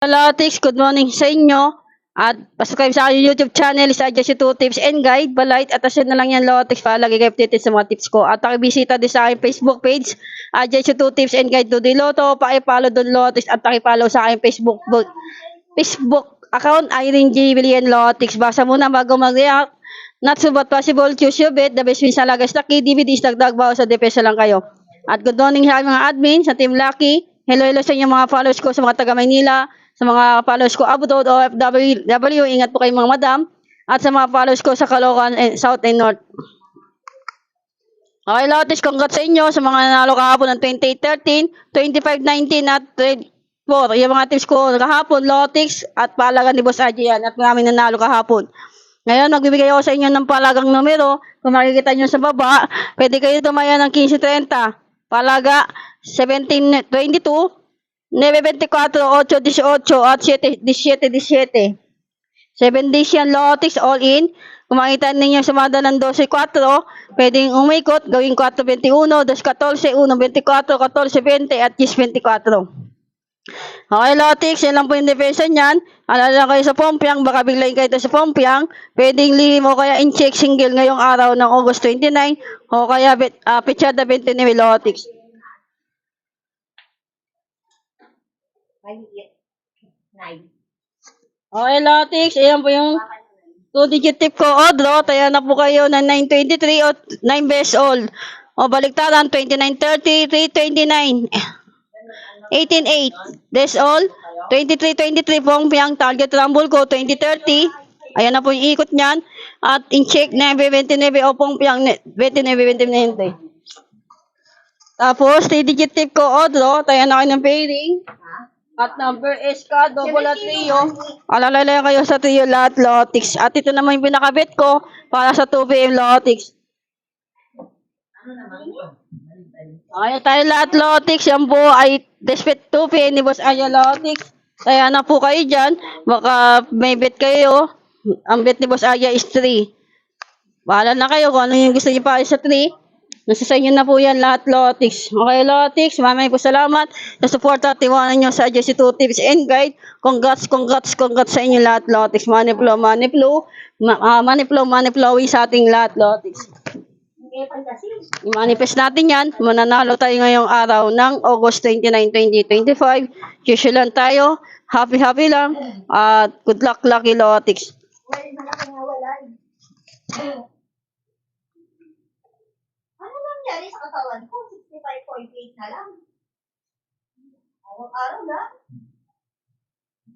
Lotics, good morning sa inyo. At pasubscribe sa aking YouTube channel, sa Just 2 Tips and Guide, Balite, at asin na lang yan Lotics para lagi kayo updated sa mga tips ko. At pakibisita din sa aking Facebook page, Just 2 Tips and Guide to the Lotto, pakipollow doon Lotics at pakipollow sa aking Facebook account, Irene J. Villian Lotics. Basa muna bago mag-react. Not so but possible, choose your bet. The best win sa lagas Lucky, DVDs, dagdag bawas sa depensa lang kayo. At good morning sa mga admin, sa Team Lucky. Hello sa inyo mga followers ko, sa mga taga Maynila, sa mga followers ko abroad, OFW, ingat po kayo mga madam. At sa mga followers ko sa Caloocan, South and North. Okay, Lotus, congrats sa inyo sa mga nanalo kahapon ng 28-13, 25-19 at 4. Yung mga tips ko kahapon, Lotus, at palagan ni Boss Aji yan. At maraming nanalo kahapon. Ngayon, magbibigay ako sa inyo ng palagang numero. Kung makikita nyo sa baba, pwede kayo tumaya ng 15-30. Palaga 17-22, 9-24, 8-18 at 7-17-17. 7 days yan, Lotics, all in. Kung makita ninyo sumada ng 12-4, pwedeng umikot, gawin 4-21, 2-14, 1-24, 14-20 at 10-24. Okay, Lotics, yan lang po yung depensa niyan. Alala kayo sa Pompiang, baka biglayin kayo sa Pompiang. Pwedeng lihim o kaya in-check single ngayong araw ng August 29 o kaya Pechada 29, Lotics. Okay, Lotics, ayan po yung 2-digit tip ko. Draw, tayo na po kayo ng 923 o 9 best all. O baliktaran, 2930, 329. 18-8. That's all. 23-23 Pompiang. Target rumble ko. 20-30. Ayan na po yung ikot niyan. At in-check 9-29 o Pompiang. 29-29. Tapos, 3-digit tip ko. Odro. Tayo na kayo ng pairing. At number is ka. Double at trio. Alalala kayo sa trio lahat Lotics. At ito naman yung pinakabit ko para sa 2 PM Lotics. Ay, tayo lahat Lotics. Yan po ay Despet 2 PM ni Boss Aya Lotics. Kaya na po kayo dyan. Baka may bet kayo. Ang bet ni Boss Aya is 3. Bahala na kayo kung ano yung gusto niyo pa sa 3. Nasa sa inyo na po yan lahat Lotics. Okay Lotics, maraming po salamat sa support at tiwanan nyo sa Just 2 Tips and Guide. Congrats sa inyo lahat Lotics. Money flow sa ating lahat Lotics. I-manifest natin yan. Mananalo tayo ngayong araw ng August 29, 2025. Usual lang tayo. Happy lang. At good luck, Lucky Lotics. Ano nangyari sa katawan ko? 65.8 na lang. Araw-araw na.